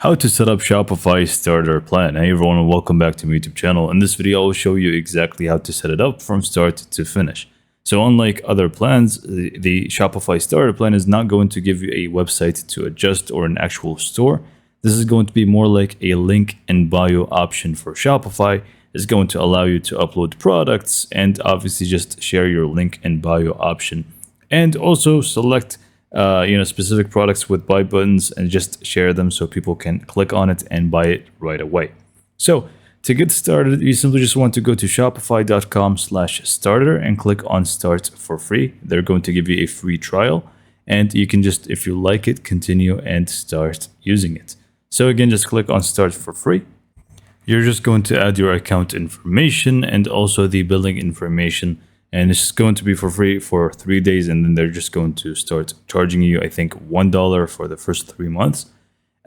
How to set up Shopify starter plan. Hey everyone, and welcome back to my YouTube channel. In this video, I will show you exactly how to set it up from start to finish. So unlike other plans, the Shopify starter plan is not going to give you a website to adjust or an actual store. This is going to be more like a link and bio option for Shopify. It's going to allow you to upload products and obviously just share your link and bio option, and also select specific products with buy buttons and just share them so people can click on it and buy it right away. So to get started, you simply just want to go to shopify.com/starter and click on start for free. They're going to give you a free trial, and you can just, if you like it, continue and start using it. So again, just click on start for free. You're just going to add your account information and also the billing information, and it's going to be for free for 3 days, and then they're just going to start charging you, I think, $1 for the first 3 months.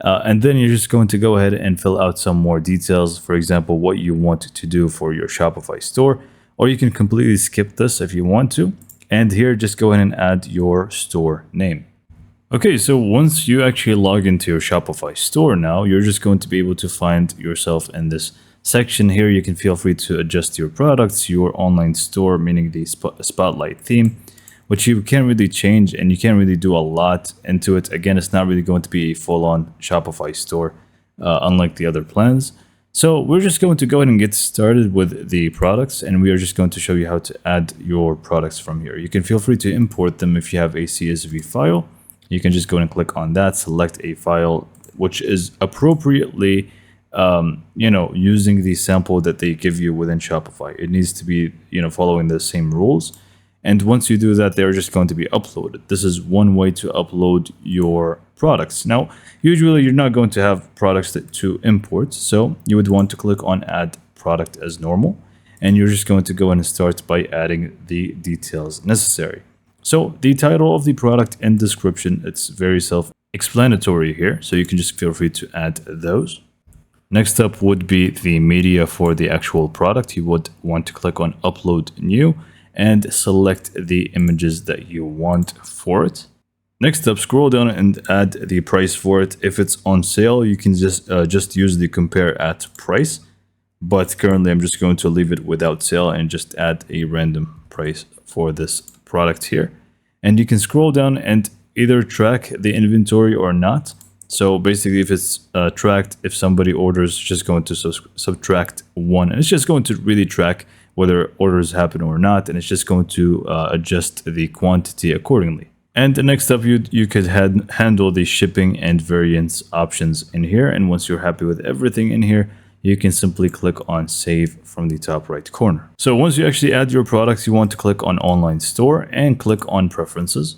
And then you're just going to go ahead and fill out some more details, for example, what you want to do for your Shopify store, or you can completely skip this if you want to. And here, just go ahead and add your store name. Okay, so once you actually log into your Shopify store now, you're just going to be able to find yourself in this section here. You can feel free to adjust your products, your online store, meaning the spotlight theme, which you can't really change and you can't really do a lot into it. Again, it's not really going to be a full-on Shopify store, unlike the other plans. So we're just going to go ahead and get started with the products, and we are just going to show you how to add your products from here. You can feel free to import them if you have a CSV file. You can just go and click on that, select a file which is appropriately using the sample that they give you within Shopify. It needs to be, following the same rules. And once you do that, they're just going to be uploaded. This is one way to upload your products. Now, usually you're not going to have products to import, so you would want to click on add product as normal, and you're just going to go and start by adding the details necessary. So the title of the product and description, it's very self-explanatory here, so you can just feel free to add those. Next up would be the media for the actual product. You would want to click on upload new and select the images that you want for it. Next up, scroll down and add the price for it. If it's on sale, you can just use the compare at price, but currently I'm just going to leave it without sale and just add a random price for this product here. And you can scroll down and either track the inventory or not. So basically, if it's tracked, if somebody orders, just going to subtract 1, and it's just going to really track whether orders happen or not, and it's just going to adjust the quantity accordingly. And next up, you could handle the shipping and variance options in here. And once you're happy with everything in here, you can simply click on save from the top right corner. So once you actually add your products, you want to click on online store and click on preferences.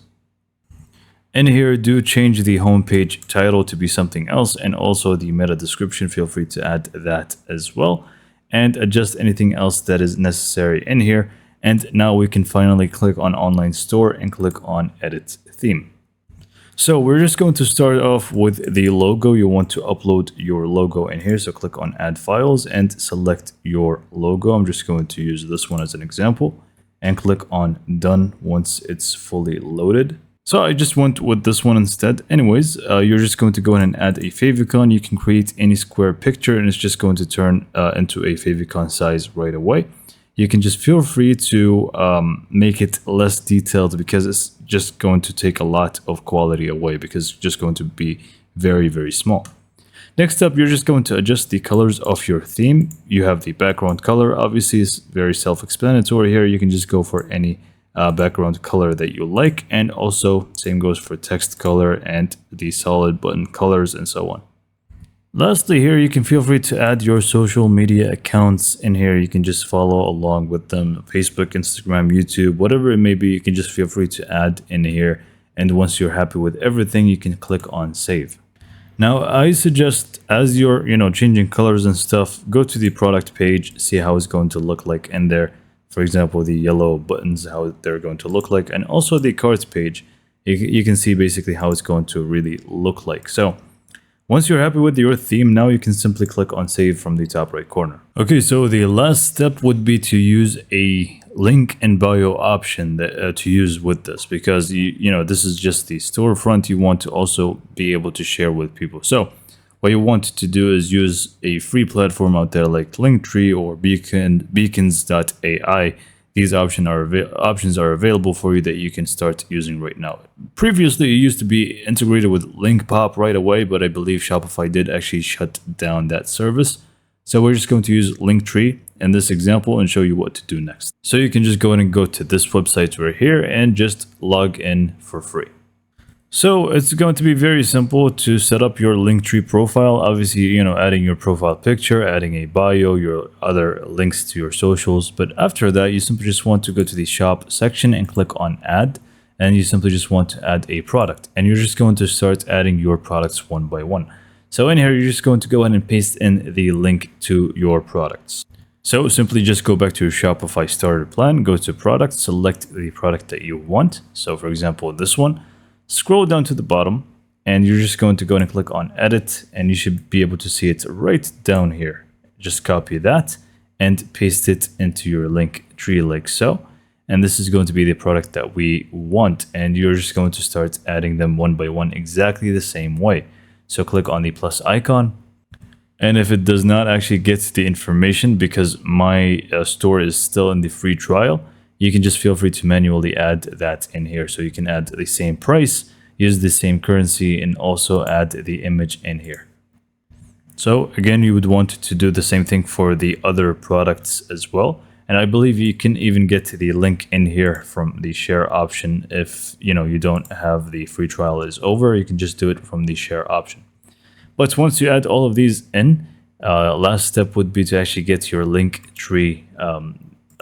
In here, do change the homepage title to be something else, and also the meta description. Feel free to add that as well, and adjust anything else that is necessary in here. And now we can finally click on online store and click on edit theme. So we're just going to start off with the logo. You want to upload your logo in here. So click on add files and select your logo. I'm just going to use this one as an example and click on done once it's fully loaded. So I just went with this one instead. Anyways, you're just going to go ahead and add a favicon. You can create any square picture and it's just going to turn into a favicon size right away. You can just feel free to make it less detailed because it's just going to take a lot of quality away because it's just going to be very, very small. Next up, you're just going to adjust the colors of your theme. You have the background color. Obviously, it's very self-explanatory here. You can just go for any background color that you like, and also same goes for text color and the solid button colors and so on. Lastly, here you can feel free to add your social media accounts in here. You can just follow along with them: Facebook, Instagram, YouTube, whatever it may be. You can just feel free to add in here, and once you're happy with everything, you can click on save. Now I suggest, as you're changing colors and stuff, go to the product page, see how it's going to look like in there. For example, the yellow buttons, how they're going to look like, and also the cards page. You can see basically how it's going to really look like. So once you're happy with your theme, now you can simply click on save from the top right corner. Okay, so the last step would be to use a link and bio option to use with this, because this is just the storefront. You want to also be able to share with people. So what you want to do is use a free platform out there like Linktree or beacons.ai. These options are available for you that you can start using right now. Previously, it used to be integrated with LinkPop right away, but I believe Shopify did actually shut down that service. So we're just going to use Linktree in this example and show you what to do next. So you can just go ahead and go to this website right here and just log in for free. So it's going to be very simple to set up your Linktree profile. Obviously, adding your profile picture, adding a bio, your other links to your socials. But after that, you simply just want to go to the shop section and click on add. And you simply just want to add a product. And you're just going to start adding your products one by one. So in here, you're just going to go ahead and paste in the link to your products. So simply just go back to your Shopify starter plan, go to product, select the product that you want. So for example, this one, scroll down to the bottom and you're just going to go and click on edit and you should be able to see it right down here. Just copy that and paste it into your link tree like so. And this is going to be the product that we want. And you're just going to start adding them one by one exactly the same way. So click on the plus icon. And if it does not actually get the information because my store is still in the free trial, you can just feel free to manually add that in here. So you can add the same price, use the same currency, and also add the image in here. So again, you would want to do the same thing for the other products as well. And I believe you can even get the link in here from the share option. If you don't have the free trial is over, you can just do it from the share option. But once you add all of these in, last step would be to actually get your link tree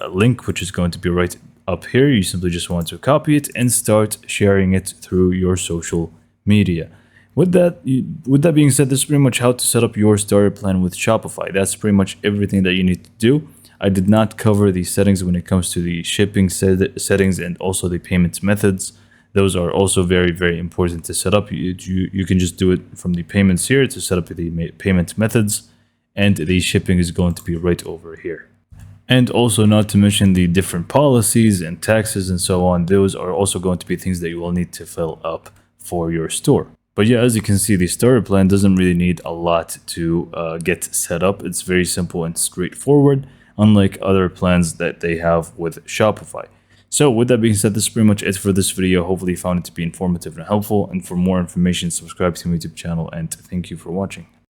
link, which is going to be right up here. You simply just want to copy it and start sharing it through your social media. With that being said, this is pretty much how to set up your starter plan with Shopify. That's pretty much everything that you need to do. I did not cover the settings when it comes to the shipping settings and also the payment methods. Those are also very, very important to set up. You can just do it from the payments here to set up the payment methods, and the shipping is going to be right over here. And also, not to mention the different policies and taxes and so on. Those are also going to be things that you will need to fill up for your store. But yeah, as you can see, the starter plan doesn't really need a lot to get set up. It's very simple and straightforward, unlike other plans that they have with Shopify. So with that being said, this is pretty much it for this video. Hopefully you found it to be informative and helpful. And for more information, subscribe to my YouTube channel, and thank you for watching.